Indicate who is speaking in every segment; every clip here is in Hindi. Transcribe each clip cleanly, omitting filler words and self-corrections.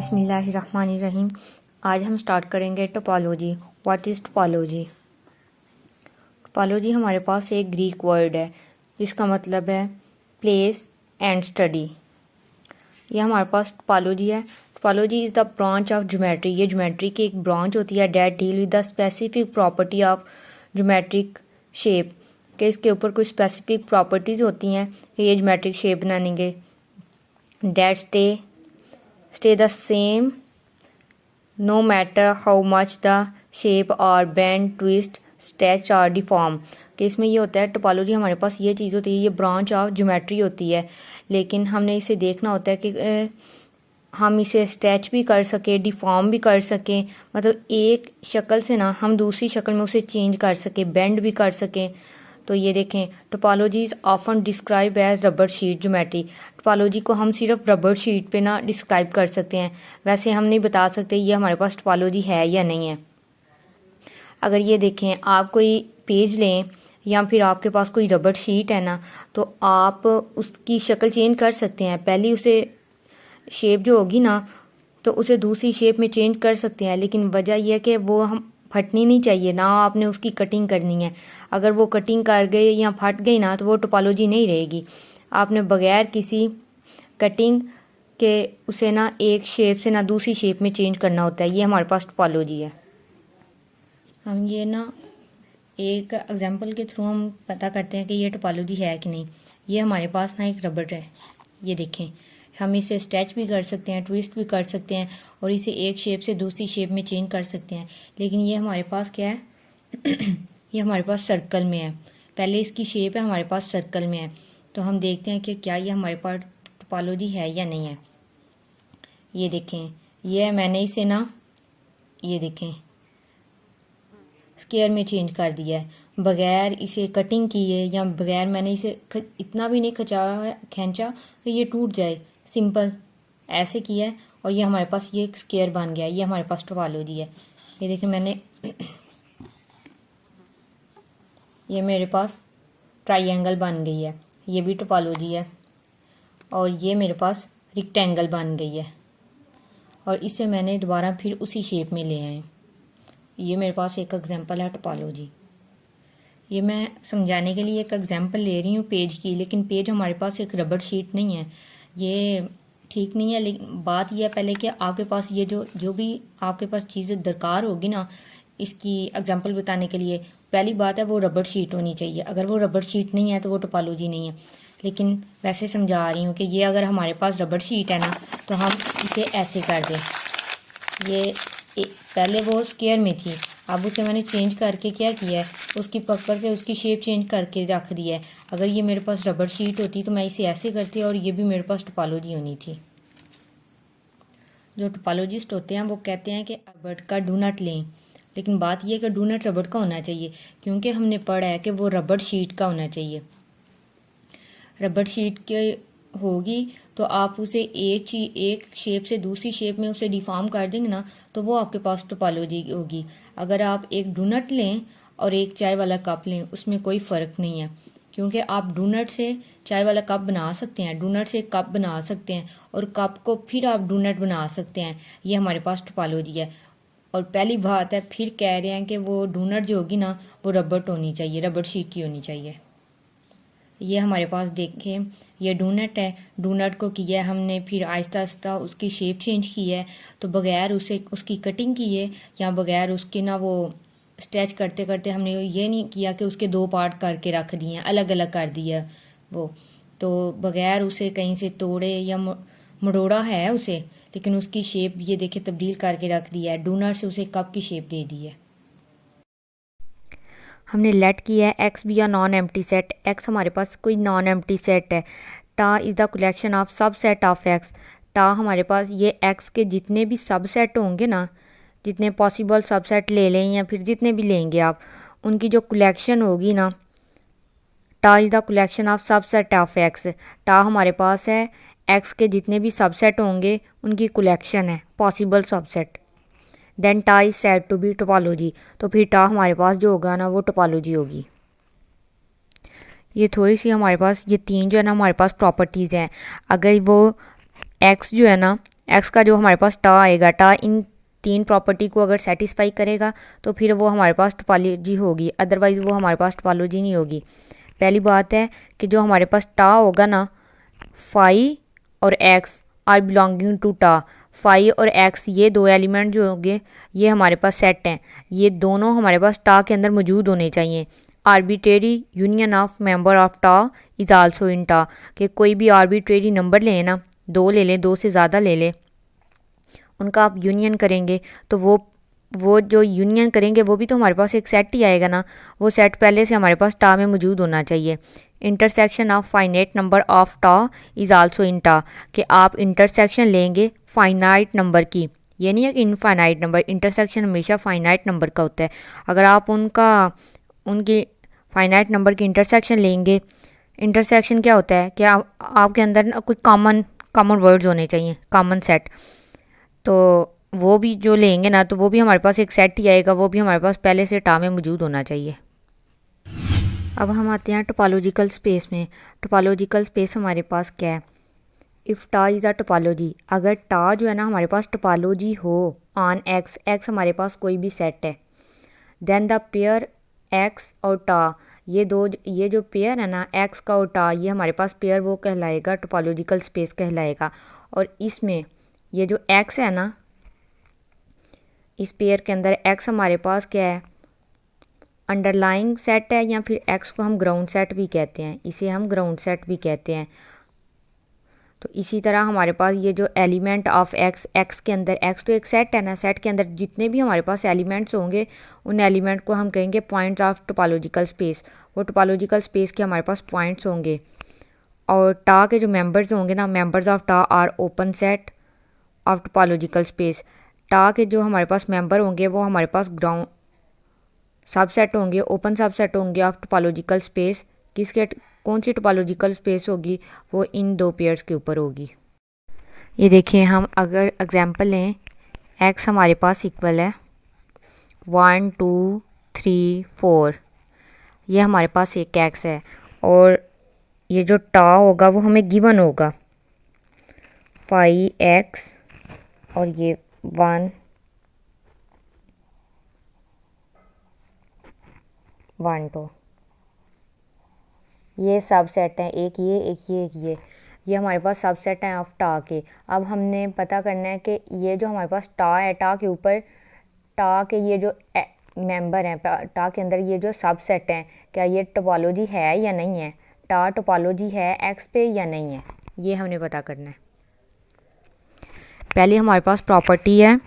Speaker 1: बिस्मिल्लाहिर्रहमानिर्रहीम। आज हम स्टार्ट करेंगे topology. What is topology? Topology हमारे पास एक ग्रीक वर्ड है जिसका मतलब है प्लेस एंड स्टडी। ये हमारे पास टोपोलॉजी है। Topology is the branch of geometry. ये ज्योमेट्री की एक ब्रांच होती है that deal with the specific property of geometric shape, कि इसके ऊपर कुछ स्पेसिफिक प्रॉपर्टीज़ होती हैं कि ये ज्योमेट्रिक शेप बनाएंगे date stay the same no matter how much the shape or bend, twist, stretch or deform। कि इसमें ये होता है टोपोलॉजी हमारे पास ये चीज़ होती है, ये ब्रांच ऑफ ज्योमेट्री होती है, लेकिन हमने इसे देखना होता है कि हम इसे स्ट्रेच भी कर सके, डिफॉर्म भी कर सकें, मतलब एक शक्ल से ना हम दूसरी शक्ल में उसे चेंज कर सकें, बेंड भी कर सकें। तो ये देखें, topology is often describe as rubber sheet geometry. Topology को हम सिर्फ रबर शीट पे ना डिस्क्राइब कर सकते हैं, वैसे हम नहीं बता सकते ये हमारे पास टोपोलॉजी है या नहीं है। अगर ये देखें, आप कोई पेज लें या फिर आपके पास कोई रबर शीट है ना, तो आप उसकी शक्ल चेंज कर सकते हैं। पहले उसे शेप जो होगी ना, तो उसे दूसरी शेप में चेंज कर सकते हैं, लेकिन वजह यह है कि वो हम फटनी नहीं चाहिए ना, आपने उसकी कटिंग करनी है। अगर वो कटिंग कर गई या फट गई ना, तो वो टोपोलॉजी नहीं रहेगी। आपने बगैर किसी कटिंग के उसे ना एक शेप से ना दूसरी शेप में चेंज करना होता है। ये हमारे पास टोपोलॉजी है। हम ये ना एक एग्जांपल के थ्रू हम पता करते हैं कि ये टोपोलॉजी है कि नहीं। ये हमारे पास ना एक रबर है, ये देखें, हम इसे स्ट्रेच भी कर सकते हैं, ट्विस्ट भी कर सकते हैं और इसे एक शेप से दूसरी शेप में चेंज कर सकते हैं। लेकिन ये हमारे पास क्या है ये हमारे पास सर्कल में है। पहले इसकी शेप है हमारे पास सर्कल में है, तो हम देखते हैं कि क्या ये हमारे पास टोपोलॉजी है या नहीं है। ये देखें, ये मैंने इसे ना, ये देखें, स्क्वायर में चेंज कर दिया है बगैर इसे कटिंग किए, या बगैर मैंने इसे इतना भी नहीं खींचा कि ये टूट जाए। सिंपल ऐसे किया है और ये हमारे पास ये एक स्क्वायर बन गया। ये हमारे पास टोपोलॉजी है। ये देखिए, मैंने ये मेरे पास ट्रायंगल बन गई है, ये भी टोपोलॉजी है। और ये मेरे पास रेक्टेंगल बन गई है और इसे मैंने दोबारा फिर उसी शेप में ले आए। ये मेरे पास एक एग्जांपल है टोपोलॉजी। ये मैं समझाने के लिए एक एग्जांपल ले रही हूँ पेज की, लेकिन पेज हमारे पास एक रबर शीट नहीं है, ये ठीक नहीं है। लेकिन बात यह है पहले कि आपके पास ये जो भी आपके पास चीज़ें दरकार होगी ना इसकी एग्जांपल बताने के लिए, पहली बात है वो रबर शीट होनी चाहिए। अगर वो रबर शीट नहीं है तो वो टोपोलॉजी नहीं है। लेकिन वैसे समझा रही हूँ कि ये अगर हमारे पास रबर शीट है ना, तो हम इसे ऐसे कर दें। ये पहले वो स्क्वायर में थी, अब उसे मैंने चेंज करके क्या किया है, उसकी पकड़ के उसकी शेप चेंज करके रख दिया है। अगर ये मेरे पास रबर शीट होती तो मैं इसे ऐसे करती और ये भी मेरे पास टोपोलॉजी होनी थी। जो टोपोलॉजिस्ट होते हैं वो कहते हैं कि रबर का डू नट लें, लेकिन बात यह है कि डू नट रबर का होना चाहिए, क्योंकि हमने पढ़ा है कि वो रबर शीट का होना चाहिए। रबर शीट के होगी तो आप उसे एक शेप से दूसरी शेप में उसे डिफॉर्म कर देंगे ना, तो वो आपके पास टोपोलॉजी होगी। अगर आप एक डोनट लें और एक चाय वाला कप लें, उसमें कोई फ़र्क नहीं है, क्योंकि आप डोनट से चाय वाला कप बना सकते हैं, डोनट से कप बना सकते हैं और कप को फिर आप डोनट बना सकते हैं। ये हमारे पास टोपोलॉजी है। और पहली बात है, फिर कह रहे हैं कि वो डोनट जो होगी ना वो रबर होनी चाहिए, रबर शीट की होनी चाहिए। ये हमारे पास देखें, ये डोनट है, डोनट को किया है हमने, फिर आहिस्ता आहिस्ता उसकी शेप चेंज की है, तो बगैर उसे उसकी कटिंग की है या बगैर उसके ना वो स्ट्रेच करते करते हमने ये नहीं किया कि उसके दो पार्ट करके रख दिए हैं, अलग अलग कर दिया वो, तो बगैर उसे कहीं से तोड़े या मरोड़ा है उसे, लेकिन उसकी शेप ये देखे तब्दील करके रख दिया है। डोनट से उसे कप की शेप दे दी है। हमने लेट किया है एक्स बी या नॉन एम्प्टी सेट। एक्स हमारे पास कोई नॉन एम्प्टी सेट है। टा इज़ द कलेक्शन ऑफ सब सेट ऑफ एक्स। टा हमारे पास ये एक्स के जितने भी सब सेट होंगे ना, जितने पॉसिबल सब सेट ले लें या फिर जितने भी लेंगे आप, उनकी जो कलेक्शन होगी ना, टा इज़ द कलेक्शन ऑफ सब सेट ऑफ एक्स। टा हमारे पास है एक्स के जितने भी सब सेट होंगे उनकी कलेक्शन है, पॉसिबल सब सेट। देन टा is said to be topology. तो फिर टा हमारे पास जो होगा ना वो टोपोलॉजी होगी। ये थोड़ी सी हमारे पास ये तीन जो है ना हमारे पास प्रॉपर्टीज़ हैं। अगर वो एक्स जो है ना एक्स का जो हमारे पास टा आएगा, टा इन 3 प्रॉपर्टी को अगर सेटिस्फाई करेगा तो फिर वो हमारे पास टोपोलॉजी होगी, अदरवाइज़ वो हमारे पास टोपोलॉजी नहीं होगी। पहली बात है कि जो हमारे पास टा होगा ना, फाई और एक्स आर बिलोंगिंग टू टा। फाई और एक्स ये 2 एलिमेंट जो होंगे ये हमारे पास सेट हैं, ये दोनों हमारे पास टा के अंदर मौजूद होने चाहिए। Arbitrary union of member of टा इज़ आल्सो इन टा, कि कोई भी आर्बिट्रेरी नंबर लें ना, 2 ले लें, 2 से ज़्यादा ले लें, उनका आप यूनियन करेंगे तो वो जो यूनियन करेंगे वो भी तो हमारे पास एक सेट ही आएगा ना, वो सेट पहले से हमारे पास टा में मौजूद होना चाहिए। Intersection of finite number of टा इज़ आल्सो इन टा, कि आप इंटरसेक्शन लेंगे फाइनाइट नंबर की, ये नहीं है कि इनफाइनाइट नंबर, इंटरसेक्शन हमेशा फाइनाइट नंबर का होता है। अगर आप उनकी फाइनाइट नंबर की इंटरसेक्शन लेंगे, इंटरसेक्शन क्या होता है कि आपके अंदर ना कुछ कॉमन वर्ड्स होने चाहिए, कॉमन सेट, तो वो भी जो लेंगे ना तो वो भी हमारे पास एक सेट ही आएगा, वो भी हमारे पास पहले से टा में मौजूद होना चाहिए। अब हम आते हैं टोपोलॉजिकल स्पेस में। टोपोलॉजिकल स्पेस हमारे पास क्या है? इफ़ टा इज़ अ टोपोलॉजी, अगर टा जो है ना हमारे पास टोपोलॉजी हो ऑन एक्स, एक्स हमारे पास कोई भी सेट है, देन द पेयर एक्स और टा, ये जो पेयर है ना एक्स का और टा, ये हमारे पास पेयर वो कहलाएगा, टोपोलॉजिकल स्पेस कहलाएगा। और इसमें ये जो एक्स है ना, इस पेयर के अंदर एक्स हमारे पास क्या है? अंडरलाइंग सेट है, या फिर एक्स को हम ग्राउंड सेट भी कहते हैं, इसे हम ग्राउंड सेट भी कहते हैं। तो इसी तरह हमारे पास ये जो एलिमेंट ऑफ एक्स, एक्स के अंदर, एक्स तो एक सेट है ना, सेट के अंदर जितने भी हमारे पास एलिमेंट्स होंगे उन एलिमेंट को हम कहेंगे पॉइंट्स ऑफ टोपोलॉजिकल स्पेस। वो टोपोलॉजिकल स्पेस के हमारे पास पॉइंट्स होंगे। और टा के जो मेंबर्स होंगे ना, मेंबर्स ऑफ टा are open set of topological space. टा के जो हमारे पास मेंबर होंगे वो हमारे पास ग्राउंड सबसेट होंगे, ओपन सबसेट होंगे ऑफ टोपोलॉजिकल स्पेस। कौन सी टोपोलॉजिकल स्पेस होगी? वो इन 2 पेयर्स के ऊपर होगी। ये देखिए, हम अगर एग्जांपल लें, एक्स हमारे पास इक्वल है 1 2 3 4, ये हमारे पास एक एक्स है, और ये जो टा होगा वो हमें गिवन होगा 5x, और ये 1 1 2, ये सब सेट हैं, एक ये एक ये एक ये हमारे पास सब सेट हैं ऑफ टा के। अब हमने पता करना है कि ये जो हमारे पास टा है, टा के ऊपर टा के ये जो मेंबर हैं, टा के अंदर ये जो सब सेट हैं, क्या ये टोपोलॉजी है या नहीं है? टा टोपोलॉजी है एक्स पे या नहीं है, ये हमने पता करना है। पहले हमारे पास प्रॉपर्टी है,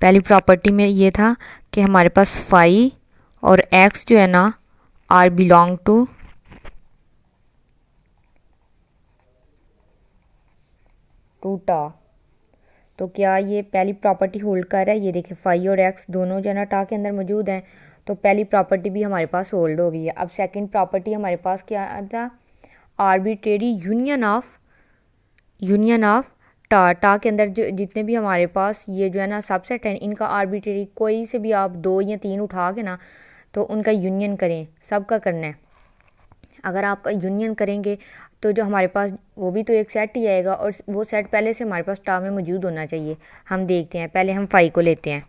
Speaker 1: पहली प्रॉपर्टी में ये था कि हमारे पास फाई और एक्स जो है ना आर बिलोंग टू टा। तो क्या ये पहली प्रॉपर्टी होल्ड कर रहा है? ये देखिए, फाई और एक्स दोनों जो है ना टा के अंदर मौजूद हैं, तो पहली प्रॉपर्टी भी हमारे पास होल्ड हो गई है। अब सेकंड प्रॉपर्टी हमारे पास क्या था? आर्बिट्रेरी यूनियन ऑफ टा के अंदर जो जितने भी हमारे पास ये जो है ना सबसेट हैं, इनका आर्बिट्रेरी कोई से भी आप 2 या 3 उठा के ना तो उनका यूनियन करें, सबका करना है। अगर आपका यूनियन करेंगे तो जो हमारे पास वो भी तो एक सेट ही आएगा, और वो सेट पहले से हमारे पास टा में मौजूद होना चाहिए। हम देखते हैं, पहले हम फाई को लेते हैं,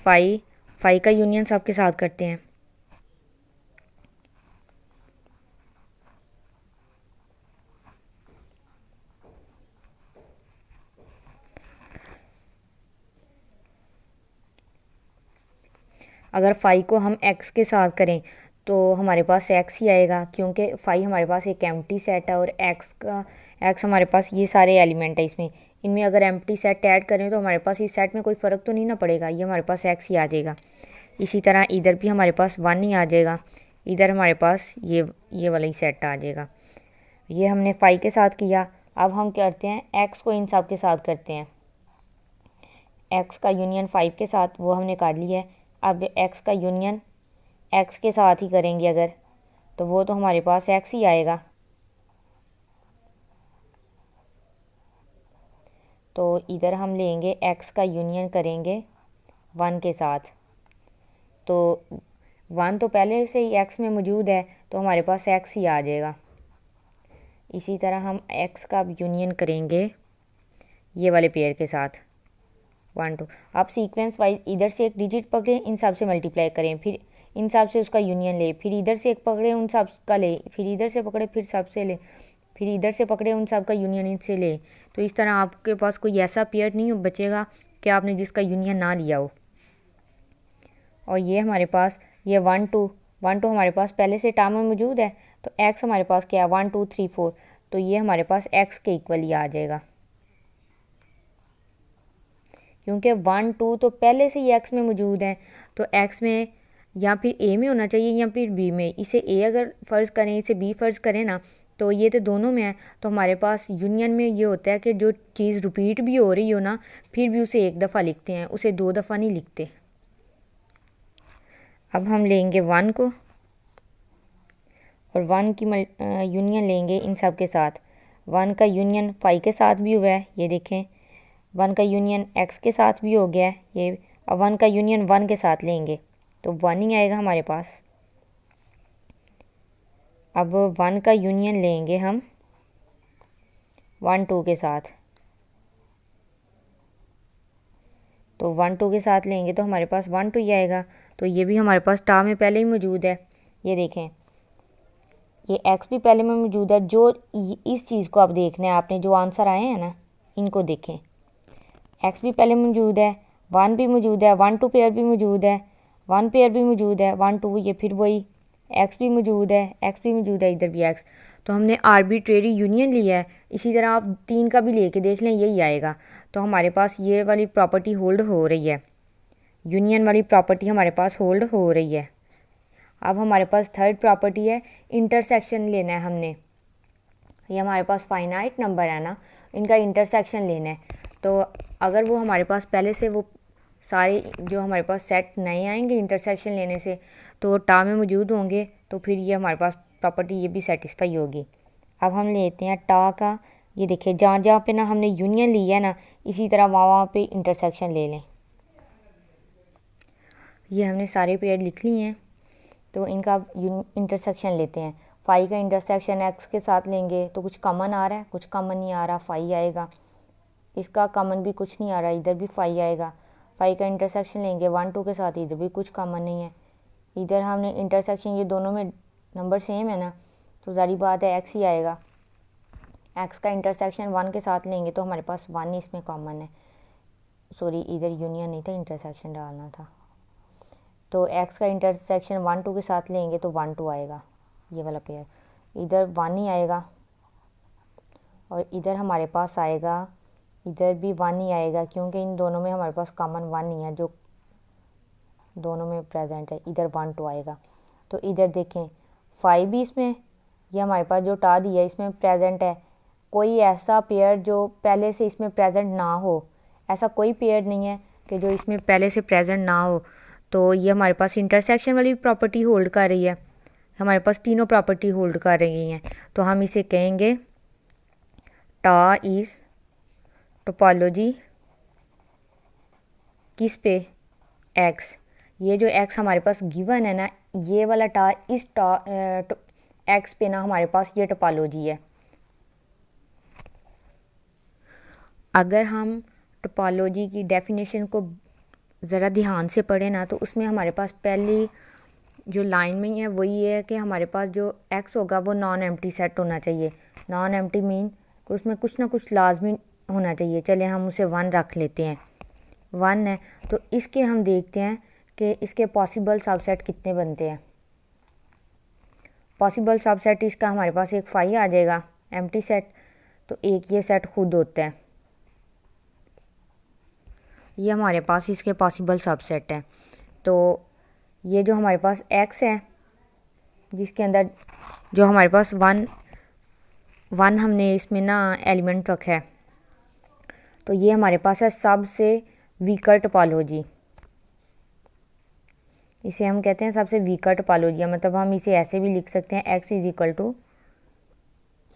Speaker 1: फाई का यूनियन सबके साथ करते हैं। अगर फाई को हम एक्स के साथ करें तो हमारे पास एक्स ही आएगा, क्योंकि फाई हमारे पास एक एम्प्टी सेट है, और एक्स हमारे पास ये सारे एलिमेंट है इसमें, इनमें अगर एम्प्टी सेट ऐड करें तो हमारे पास इस सेट में कोई फ़र्क तो नहीं ना पड़ेगा, ये हमारे पास एक्स ही आ जाएगा। इसी तरह इधर भी हमारे पास 1 ही आ जाएगा, इधर हमारे पास ये वाला ही सेट आ जाएगा। ये हमने फाई के साथ किया। अब हम क्या करते हैं, एक्स को इन सब के साथ करते हैं। एक्स का यूनियन 5 के साथ वो हमने कर लिया है। अब एक्स का यूनियन एक्स के साथ ही करेंगे अगर, तो वो तो हमारे पास एक्स ही आएगा। तो इधर हम लेंगे एक्स का यूनियन करेंगे 1 के साथ, तो 1 तो पहले से ही एक्स में मौजूद है, तो हमारे पास एक्स ही आ जाएगा। इसी तरह हम एक्स का यूनियन करेंगे ये वाले पेयर के साथ 1 2। आप सीक्वेंस वाइज इधर से एक डिजिट पकड़ें, इन सब से मल्टीप्लाई करें, फिर इन सब से उसका यूनियन ले, फिर इधर से एक पकड़े उन सब का ले, फिर इधर से पकड़े फिर सब से ले, फिर इधर से पकड़े उन सब का यूनियन इनसे ले। तो इस तरह आपके पास कोई ऐसा पेयर नहीं बचेगा कि आपने जिसका यूनियन ना लिया हो। और ये हमारे पास ये 1 2 हमारे पास पहले से टर्म में मौजूद है, तो x हमारे पास क्या है 1 2 3 4, तो ये हमारे पास x के इक्वल ही आ जाएगा, क्योंकि 1 2 तो पहले से ही x में मौजूद है। तो x में या फिर a में होना चाहिए या फिर b में। इसे a अगर फ़र्ज़ करें, इसे b फ़र्ज़ करें ना, तो ये तो दोनों में है। तो हमारे पास यूनियन में ये होता है कि जो चीज़ रिपीट भी हो रही हो ना, फिर भी उसे एक दफ़ा लिखते हैं, उसे 2 दफ़ा नहीं लिखते। अब हम लेंगे 1 को और 1 की यूनियन लेंगे इन सब के साथ। 1 का यूनियन 5 के साथ भी हुआ है, ये देखें। 1 का यूनियन x के साथ भी हो गया है ये। अब 1 का यूनियन 1 के साथ लेंगे तो 1 ही आएगा हमारे पास। अब 1 का यूनियन लेंगे हम 1 2 के साथ, तो 1 2 के साथ लेंगे तो हमारे पास 1 2 ही आएगा। तो ये भी हमारे पास टर्म में पहले ही मौजूद है, ये देखें। ये x भी पहले में मौजूद है। जो इस चीज़ को आप देखना है, आपने जो आंसर आए हैं ना, इनको देखें। x भी पहले मौजूद है, 1 भी मौजूद है, 1 2 पेयर भी मौजूद है, 1 पेयर भी मौजूद है, 1 2 ये फिर वही, x भी मौजूद है, x भी मौजूद है, इधर भी x। तो हमने आर्बिट्रेरी यूनियन लिया है। इसी तरह आप 3 का भी लेके देख लें, यही आएगा। तो हमारे पास ये वाली प्रॉपर्टी होल्ड हो रही है, यूनियन वाली प्रॉपर्टी हमारे पास होल्ड हो रही है। अब हमारे पास थर्ड प्रॉपर्टी है, इंटरसेक्शन लेना है हमने। ये हमारे पास फाइनाइट नंबर है ना, इनका इंटरसेक्शन लेना है। तो अगर वो हमारे पास पहले से वो सारे जो हमारे पास सेट नए आएंगे इंटरसेक्शन लेने से, तो टा में मौजूद होंगे, तो फिर ये हमारे पास प्रॉपर्टी ये भी सेटिस्फाई होगी। अब हम लेते हैं टा का, ये देखिए जहाँ जहाँ पे ना हमने यूनियन लिया है ना, इसी तरह वहाँ वहाँ पे इंटरसेक्शन ले लें। ये हमने सारे पेयर लिख लिए हैं, तो इनका इंटरसेक्शन लेते हैं। 5 का इंटरसेक्शन x के साथ लेंगे तो कुछ कॉमन आ रहा है, कुछ कॉमन नहीं आ रहा, 5 आएगा। इसका कॉमन भी कुछ नहीं आ रहा, इधर भी 5 आएगा। 5 का इंटरसेक्शन लेंगे 1 2 के साथ, इधर भी कुछ कॉमन नहीं है। इधर हमने इंटरसेक्शन, ये दोनों में नंबर सेम है ना, तो जारी बात है x ही आएगा। x का इंटरसेक्शन 1 के साथ लेंगे तो हमारे पास 1 इसमें कॉमन है। सॉरी, इधर यूनियन नहीं था, इंटरसेक्शन डालना था। तो x का इंटरसेक्शन 1 2 के साथ लेंगे तो 1 2 आएगा, ये वाला पेयर। इधर 1 ही आएगा और इधर हमारे पास आएगा, इधर भी 1 ही आएगा, क्योंकि इन दोनों में हमारे पास कॉमन 1 ही है जो दोनों में प्रेजेंट है। इधर 1 2 आएगा। तो इधर देखें 5 भी इसमें, ये हमारे पास जो टा दिया है इसमें प्रेजेंट है। कोई ऐसा पेयर जो पहले से इसमें प्रेजेंट ना हो, ऐसा कोई पेयर नहीं है कि जो इसमें पहले से प्रेजेंट ना हो। तो ये हमारे पास इंटरसेक्शन वाली प्रॉपर्टी होल्ड कर रही है, हमारे पास तीनों प्रॉपर्टी होल्ड कर रही हैं। तो हम इसे कहेंगे टा इज़ टोपोलॉजी किस पे, x। ये जो x हमारे पास गिवन है ना, ये वाला टा इस टा x पे ना हमारे पास ये टोपोलॉजी है। अगर हम टोपोलॉजी की डेफिनेशन को ज़रा ध्यान से पढ़े ना, तो उसमें हमारे पास पहली जो लाइन में ही है वही है कि हमारे पास जो x होगा वो नॉन एम्प्टी सेट होना चाहिए। नॉन एम्प्टी मीन कि उसमें कुछ ना कुछ लाजमी होना चाहिए। चले हम उसे 1 रख लेते हैं, 1 है। तो इसके हम देखते हैं कि इसके पॉसिबल सबसेट कितने बनते हैं। पॉसिबल सबसेट इसका हमारे पास एक 5 आ जाएगा एम्प्टी सेट, तो एक ये सेट खुद होता है। ये हमारे पास इसके पॉसिबल सबसेट है। तो ये जो हमारे पास x है, जिसके अंदर जो हमारे पास 1 हमने इसमें ना एलिमेंट रखा है, तो ये हमारे पास है सबसे वीकर टोपोलॉजी। इसे हम कहते हैं सबसे वीकर टोपोलॉजी। मतलब हम इसे ऐसे भी लिख सकते हैं, x is equal to,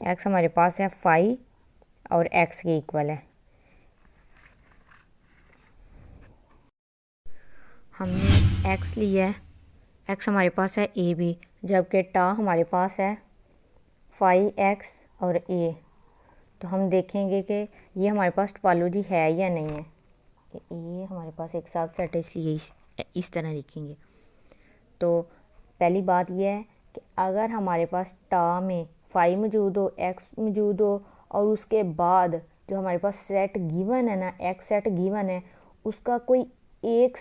Speaker 1: x हमारे पास है 5 और x के इक्वल है। हमने x लिया है, x हमारे पास है a भी, जबकि टा हमारे पास है 5x और a। तो हम देखेंगे कि ये हमारे पास टोपोलॉजी है या नहीं है। ये हमारे पास एक सबसेट है, इसलिए इस तरह लिखेंगे। तो पहली बात ये है कि अगर हमारे पास टा में फाई मौजूद हो, एक्स मौजूद हो, और उसके बाद जो हमारे पास सेट गिवन है ना, एक्स सेट गिवन है, उसका कोई एक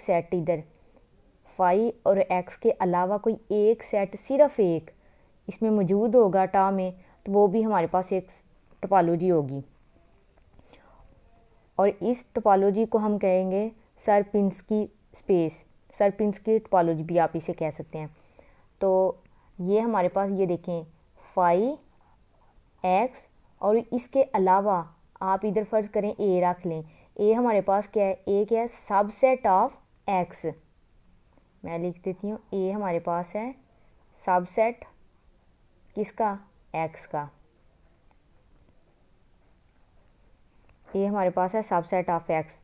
Speaker 1: सेट इधर फाई और एक्स के अलावा कोई एक सेट, सिर्फ एक इसमें मौजूद होगा टा में, तो वो भी हमारे पास एक टोपोलॉजी होगी। और इस टोपोलॉजी को हम कहेंगे सरपिंस्की स्पेस, सरपिंस्की टोपोलॉजी भी आप इसे कह सकते हैं। तो ये हमारे पास ये देखें फाई एक्स, और इसके अलावा आप इधर फ़र्ज़ करें ए रख लें। ए हमारे पास क्या है, ए क्या है, सबसेट ऑफ एक्स। मैं लिख देती हूँ, ए हमारे पास है सबसेट किसका, एक्स का। ये हमारे पास है सबसेट ऑफ एक्स।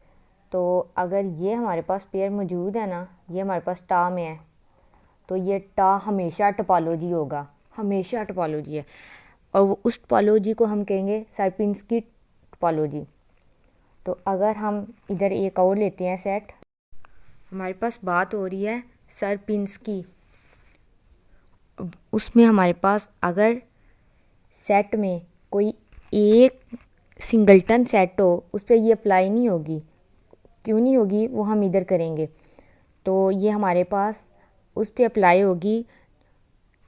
Speaker 1: तो अगर ये हमारे पास पेयर मौजूद है ना, ये हमारे पास टा में है, तो ये टा हमेशा टोपोलॉजी होगा, हमेशा टोपोलॉजी है। और उस टोपोलॉजी को हम कहेंगे सरपिंस्की टोपोलॉजी। तो अगर हम इधर एक और लेते हैं सेट, हमारे पास बात हो रही है सरपिंस्की, उसमें हमारे पास अगर सेट में कोई एक सिंगल्टन सेट हो, उस पर ये अप्लाई नहीं होगी। क्यों नहीं होगी, वो हम इधर करेंगे। तो ये हमारे पास उस पर अप्लाई होगी,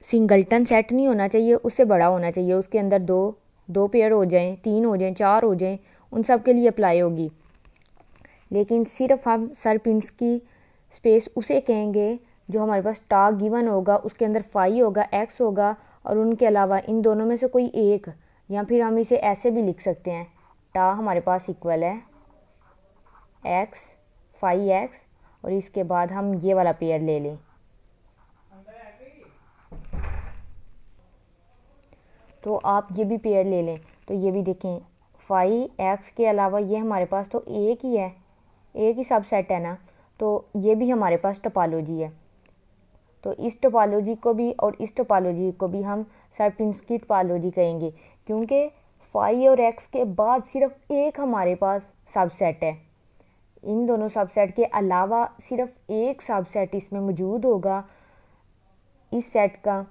Speaker 1: सिंगल्टन सेट नहीं होना चाहिए, उससे बड़ा होना चाहिए, उसके अंदर दो पेयर हो जाएं, 3 हो जाएं, 4 हो जाएं, उन सब के लिए अप्लाई होगी। लेकिन सिर्फ हम सरपिंस्की स्पेस उसे कहेंगे जो हमारे पास टा गिवन होगा, उसके अंदर फाई होगा, एक्स होगा, और उनके अलावा इन दोनों में से कोई एक, या फिर हम इसे ऐसे भी लिख सकते हैं, टा हमारे पास इक्वल है एक्स, फाई एक्स, और इसके बाद हम ये वाला पेयर ले लें। तो आप ये भी पेयर ले लें, तो ये भी देखें फाई एक्स के अलावा ये हमारे पास तो एक ही है, एक ही सबसेट है ना, तो ये भी हमारे पास टोपोलॉजी है। तो इस टोपोलॉजी को भी और इस टोपोलॉजी को भी हम सरपिंस्की टोपोलॉजी कहेंगे, क्योंकि फाई और एक्स के बाद सिर्फ एक हमारे पास सबसेट है। इन दोनों सबसेट के अलावा सिर्फ एक सबसेट इसमें मौजूद होगा इस सेट का,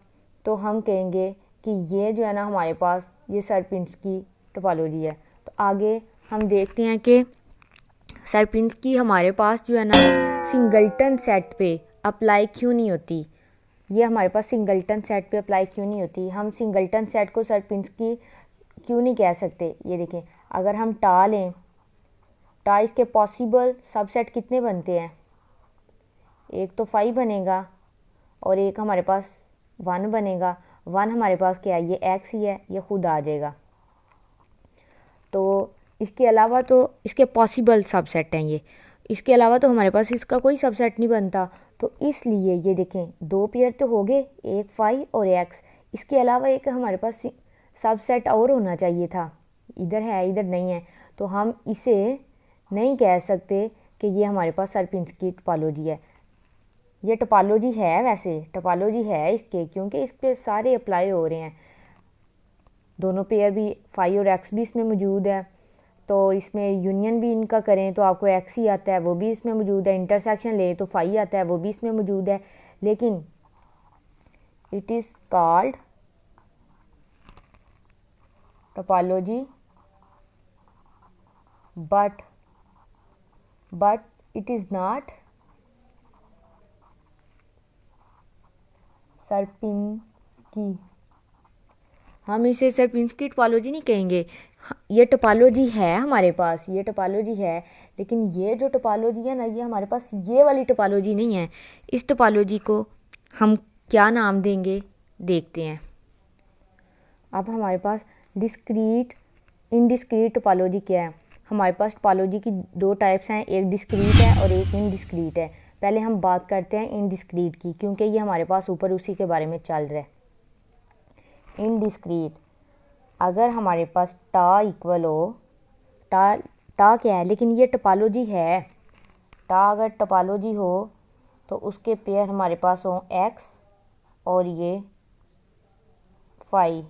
Speaker 1: तो हम कहेंगे कि ये जो है ना हमारे पास ये सरपिंस्की टोपोलॉजी है। तो आगे हम देखते हैं कि सरपिंस्की हमारे पास जो है ना सिंगल्टन सेट पे अप्लाई क्यों नहीं होती। ये हमारे पास सिंगल्टन सेट पे अप्लाई क्यों नहीं होती, हम सिंगल्टन सेट को सरपिंस्की क्यों नहीं कह सकते। ये देखें, अगर हम टा लें, टा इसके पॉसिबल सबसेट कितने बनते हैं, एक तो 5 बनेगा और एक हमारे पास 1 बनेगा। 1 हमारे पास क्या है, ये एक्स ही है, ये खुद आ जाएगा। तो इसके अलावा तो इसके पॉसिबल सबसेट हैं ये, इसके अलावा तो हमारे पास इसका कोई सबसेट नहीं बनता। तो इसलिए ये देखें 2 पेयर तो हो गए, एक फाई और एक्स, इसके अलावा एक हमारे पास सबसेट और होना चाहिए था, इधर है इधर नहीं है। तो हम इसे नहीं कह सकते कि ये हमारे पास सरपिंस्की टोपोलॉजी है। ये टोपोलॉजी है, वैसे टोपोलॉजी है इसके, क्योंकि इस पे सारे अप्लाई हो रहे हैं, दोनों पेयर भी फाई और एक्स भी इसमें मौजूद है। तो इसमें यूनियन भी इनका करें तो आपको एक्स ही आता है, वो भी इसमें मौजूद है। इंटरसेक्शन ले तो फाई आता है, वो भी इसमें मौजूद है। लेकिन it is called topology but it is not Sierpinski. हम इसे सरपिंस्की टोपोलॉजी नहीं कहेंगे। ये टोपोलॉजी है हमारे पास, ये टोपोलॉजी है, लेकिन ये जो टोपोलॉजी है ना, ये हमारे पास ये वाली टोपोलॉजी नहीं है। इस टोपोलॉजी को हम क्या नाम देंगे, देखते हैं। अब हमारे पास डिस्क्रीट इनडिस्क्रीट टोपोलॉजी क्या है। हमारे पास टोपोलॉजी की 2 टाइप्स हैं, एक डिस्क्रीट है और एक इनडिस्क्रीट है। पहले हम बात करते हैं इनडिस्क्रीट की, क्योंकि ये हमारे पास ऊपर उसी के बारे में चल रहा है। इनडिस्क्रीट, अगर हमारे पास टा इक्वल हो, टा क्या है, लेकिन ये टोपोलॉजी है। टा अगर टोपोलॉजी हो तो उसके पेयर हमारे पास हो एक्स और ये फाई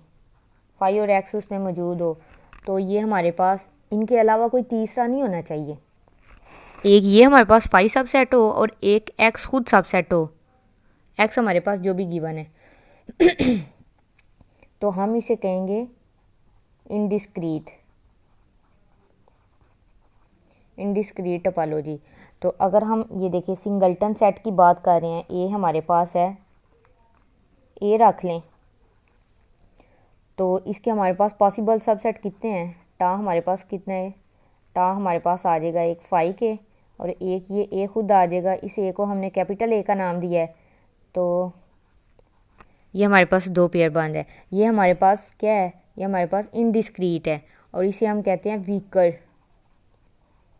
Speaker 1: फाई और एक्स उसमें मौजूद हो, तो ये हमारे पास इनके अलावा कोई तीसरा नहीं होना चाहिए। एक ये हमारे पास फाई सबसेट हो और एक एक्स खुद सबसेट हो, एक्स हमारे पास जो भी गिवन है तो हम इसे कहेंगे इनडिस्क्रीट टोपोलॉजी। तो अगर हम ये देखें सिंगल्टन सेट की बात कर रहे हैं, ए हमारे पास है, ए रख लें, तो इसके हमारे पास पॉसिबल सबसेट कितने हैं, टा हमारे पास कितने है, टा हमारे पास आ जाएगा एक फाई के और एक ये ए खुद आ जाएगा। इस ए को हमने कैपिटल ए का नाम दिया है, तो ये हमारे पास 2 पेयर बन रहा है। ये हमारे पास क्या है, ये हमारे पास इनडिस्क्रीट है और इसे हम कहते हैं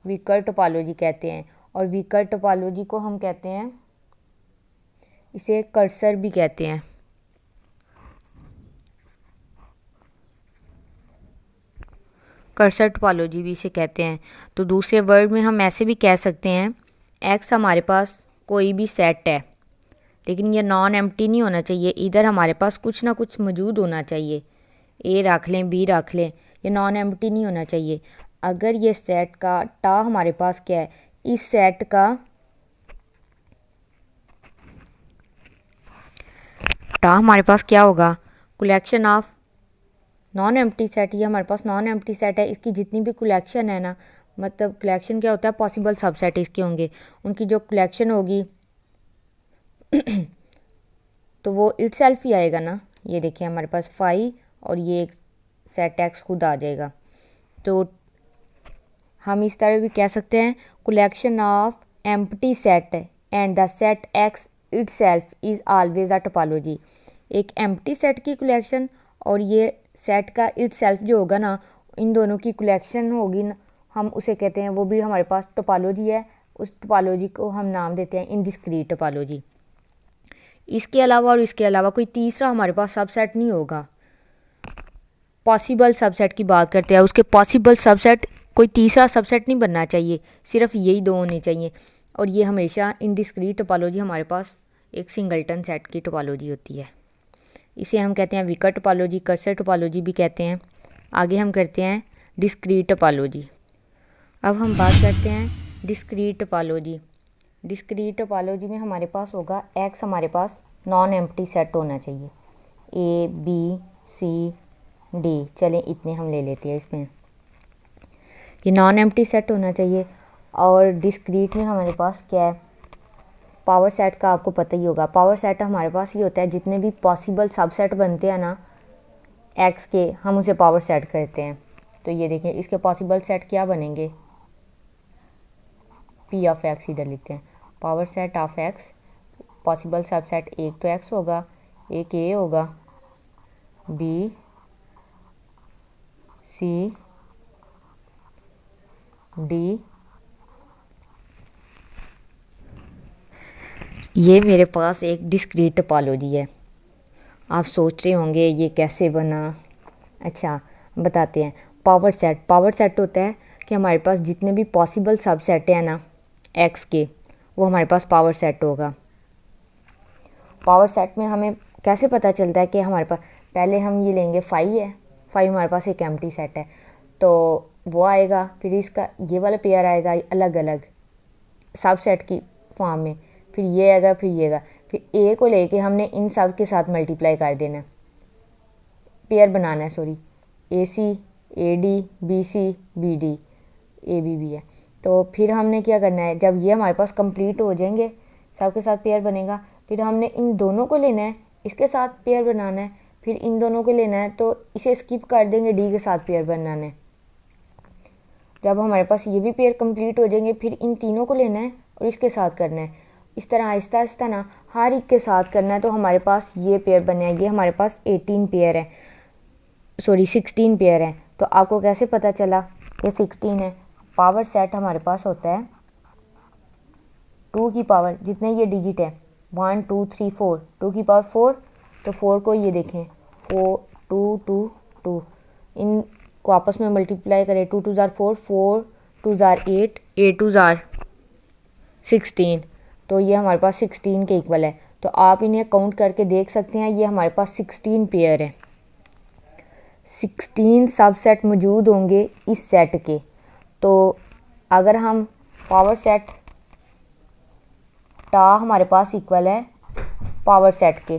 Speaker 1: वीकर टोपोलॉजी कहते हैं। और वीकर टोपोलॉजी को हम कहते हैं, इसे कर्सर भी कहते हैं। कर्सर टोपोलॉजी भी इसे कहते हैं। तो दूसरे वर्ड में हम ऐसे भी कह सकते हैं, एक्स हमारे पास कोई भी सेट है लेकिन ये नॉन एम्प्टी नहीं होना चाहिए, इधर हमारे पास कुछ ना कुछ मौजूद होना चाहिए, ए रख लें बी रख लें, ये नॉन एम्प्टी नहीं होना चाहिए। अगर ये सेट का टा हमारे पास क्या है, इस सेट का टा हमारे पास क्या होगा, collection of non empty set. ये हमारे पास नॉन एम्प्टी सेट है, इसकी जितनी भी कलेक्शन है ना, मतलब कलेक्शन क्या होता है, पॉसिबल सबसेट इसके होंगे, उनकी जो कलेक्शन होगी तो वो इटसेल्फ ही आएगा ना। ये देखिए हमारे पास फाई और ये एक सेट एक्स खुद आ जाएगा। तो हम इस तरह भी कह सकते हैं, collection of empty set and the set x itself is always a topology. एक एम्प्टी सेट की कलेक्शन और ये सेट का इटसेल्फ जो होगा ना, इन दोनों की कलेक्शन होगी ना, हम उसे कहते हैं, वो भी हमारे पास टोपोलॉजी है। उस टोपोलॉजी को हम नाम देते हैं इनडिस्क्रीट टोपोलॉजी। इसके अलावा और इसके अलावा कोई तीसरा हमारे पास सबसेट नहीं होगा। पॉसिबल सबसेट की बात करते हैं, उसके पॉसिबल सबसेट कोई तीसरा सबसेट नहीं बनना चाहिए, सिर्फ यही 2 होने चाहिए। और ये हमेशा इनडिस्क्रीट टोपोलॉजी हमारे पास एक सिंगल्टन सेट की टोपोलॉजी होती है। इसे हम कहते हैं वीकर टोपोलॉजी, कर्सर टोपोलॉजी भी कहते हैं। आगे हम करते हैं डिस्क्रीट टोपोलॉजी। अब हम बात करते हैं डिस्क्रीट टोपोलॉजी। डिस्क्रीट टोपोलॉजी में हमारे पास होगा, एक्स हमारे पास नॉन एम्प्टी सेट होना चाहिए, ए बी सी डी, चलें इतने हम ले लेते हैं, इसमें ये नॉन एम्प्टी सेट होना चाहिए। और डिस्क्रीट में हमारे पास क्या है, पावर सेट का आपको पता ही होगा। पावर सेट हमारे पास ये होता है, जितने भी पॉसिबल सबसेट बनते हैं ना एक्स के, हम उसे पावर सेट कहते हैं। तो ये देखें इसके पॉसिबल सेट क्या बनेंगे, पी ऑफ एक्स इधर लिखते हैं, power set of x, possible subset एक तो एक्स होगा, एक ए होगा, बी सी डी, ये मेरे पास एक डिस्क्रीट टोपोलॉजी है। आप सोच रहे होंगे ये कैसे बना, अच्छा बताते हैं। पावर सेट होता है कि हमारे पास जितने भी पॉसिबल सबसेट हैं ना एक्स के, वो हमारे पास पावर सेट होगा। पावर सेट में हमें कैसे पता चलता है कि हमारे पास, पहले हम ये लेंगे फाई है, फाई हमारे पास एक एम्प्टी सेट है, तो वो आएगा, फिर इसका ये वाला पेयर आएगा अलग अलग सबसेट की फॉर्म में, फिर ये आएगा, फिर ये आएगा, फिर ए को लेके हमने इन सब के साथ मल्टीप्लाई कर देना है, पेयर बनाना है, sorry, A C A D B C B D, A B भी है। तो फिर हमने क्या करना है, जब ये हमारे पास कंप्लीट हो जाएंगे, सब के साथ पेयर बनेगा, फिर हमने इन दोनों को लेना है, इसके साथ पेयर बनाना है, फिर इन दोनों को लेना है, तो इसे स्किप कर देंगे, डी के साथ पेयर बनाना है। जब हमारे पास ये भी पेयर कंप्लीट हो जाएंगे, फिर इन तीनों को लेना है और इसके साथ करना है। इस तरह आहिस्ता आहिस्ता ना हर एक के साथ करना है, तो हमारे पास ये पेयर बने हैं। ये हमारे पास 18 पेयर है, सॉरी 16 पेयर है। तो आपको कैसे पता चला कि 16 है? पावर सेट हमारे पास होता है 2 की पावर, जितने ये डिजिट है 1 2 3 4, 2 की पावर 4, तो 4 को ये देखें 4 2 2 2, इनको आपस में मल्टीप्लाई करें, 2 2 जार 4, 4 2 जार 8, 8 2 जार 16, तो ये हमारे पास 16 के इक्वल है। तो आप इन्हें काउंट करके देख सकते हैं, ये हमारे पास 16 पेयर है। 16 सबसेट मौजूद होंगे इस सेट के। तो अगर हम पावर सेट टा हमारे पास इक्वल है पावर सेट के,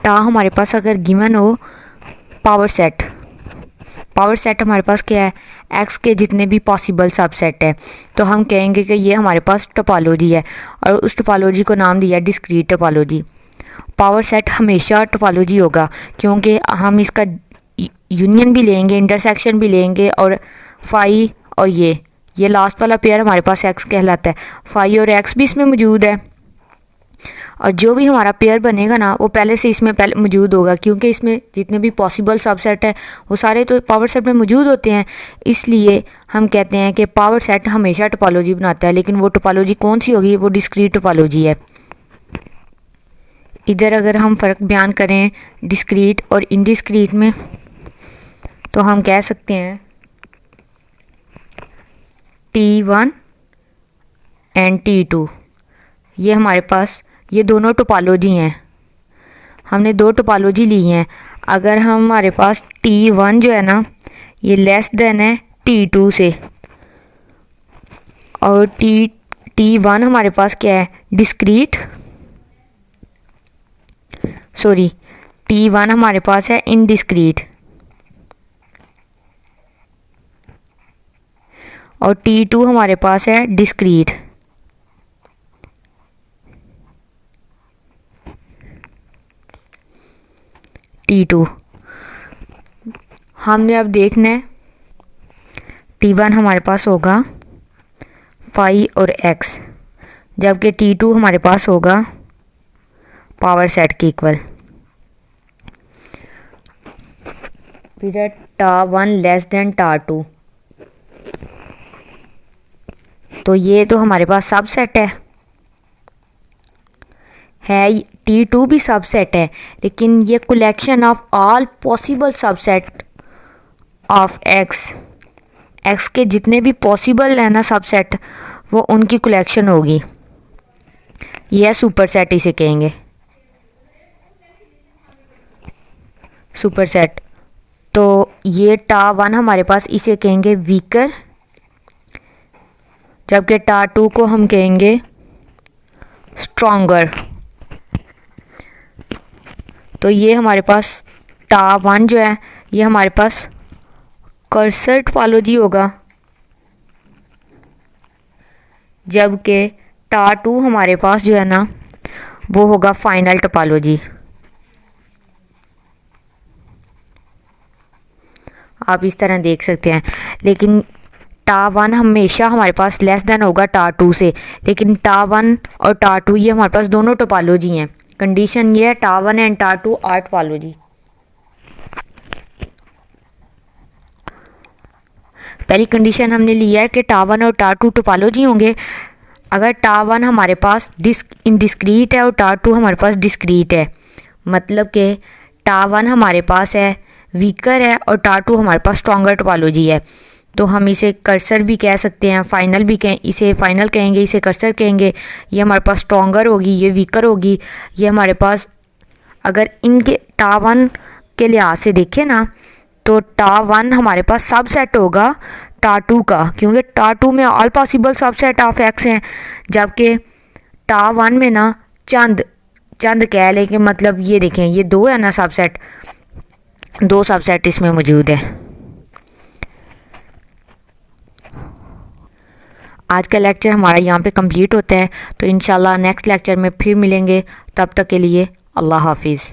Speaker 1: टा हमारे पास अगर गिवन हो पावर सेट हमारे पास क्या है, एक्स के जितने भी पॉसिबल सबसेट है, तो हम कहेंगे कि ये हमारे पास टोपोलॉजी है और उस टोपोलॉजी को नाम दिया डिस्क्रीट टोपोलॉजी। पावर सेट हमेशा टोपोलॉजी होगा क्योंकि हम इसका यूनियन भी लेंगे, इंटरसेक्शन भी लेंगे, और फाई और ये लास्ट वाला पेयर हमारे पास एक्स कहलाता है। फाई और एक्स भी इसमें मौजूद है, और जो भी हमारा पेयर बनेगा ना वो पहले से इसमें पहले मौजूद होगा क्योंकि इसमें जितने भी पॉसिबल सबसेट है वो सारे तो पावर सेट में मौजूद होते हैं। इसलिए हम कहते हैं कि पावर सेट हमेशा टोपोलॉजी बनाता है, लेकिन वो टोपोलॉजी कौन सी होगी, वो डिस्क्रीट टोपोलॉजी है। इधर अगर हम फ़र्क बयान करें डिस्क्रीट और इनडिस्क्रीट में, तो हम कह सकते हैं T1 एंड T2 ये हमारे पास ये दोनों टोपोलॉजी हैं। हमने दो टोपोलॉजी ली हैं। अगर हमारे पास T1 जो है ना ये लेस देन है T2 से, और T1 हमारे पास क्या है डिस्क्रीट, सॉरी T1 हमारे पास है इनडिस्क्रीट, और T2 हमारे पास है डिस्क्रीट। T2 हमने अब देखना है T1 हमारे पास होगा फाई और एक्स, जबकि T2 हमारे पास होगा पावर सेट के इक्वल। फिर टा1 लेस देन टा2, तो ये तो हमारे पास सबसेट है T2 भी सबसेट है, लेकिन ये collection of all possible subset of x के जितने भी पॉसिबल है ना सबसेट, वो उनकी कलेक्शन होगी। यह सुपर सेट इसे कहेंगे, सुपर सेट। तो ये टा1 हमारे पास इसे कहेंगे वीकर, जबकि टा2 को हम कहेंगे स्ट्रॉन्गर। तो ये हमारे पास टा1 जो है ये हमारे पास कर्सर टोपोलॉजी होगा, जबकि टा2 हमारे पास जो है ना वो होगा फाइनल टोपोलॉजी। आप इस तरह देख सकते हैं, लेकिन टा1 हमेशा हमारे पास लेस देन होगा टा2 से, लेकिन टा1 और टा2 ये हमारे पास दोनों टोपोलॉजी हैं। कंडीशन ये है टा1 एंड टा2 आर टोपोलॉजी। पहली कंडीशन हमने लिया है कि टा1 और टा2 टोपोलॉजी होंगे अगर टा1 हमारे पास इनडिस्क्रीट है और टा2 हमारे पास डिस्क्रीट है। मतलब कि टा1 हमारे पास है वीकर है और टा2 हमारे पास स्ट्रॉन्गर टोपोलॉजी है। तो हम इसे कर्सर भी कह सकते हैं, फाइनल भी कहें, इसे फाइनल कहेंगे, इसे कर्सर कहेंगे। ये हमारे पास स्ट्रॉन्गर होगी, ये वीकर होगी। ये हमारे पास अगर इनके टा1 के लिहाज से देखें ना तो टा1 हमारे पास सबसेट होगा टा2 का, क्योंकि टा2 में all possible subset of x हैं, जबकि टा1 में ना चंद कह लें कि मतलब ये देखें ये दो है ना सबसेट, दो सबसेट इसमें मौजूद है। आज का लेक्चर हमारा यहाँ पे कंप्लीट होता है, तो इंशाल्लाह नेक्स्ट लेक्चर में फिर मिलेंगे। तब तक के लिए अल्लाह हाफिज़।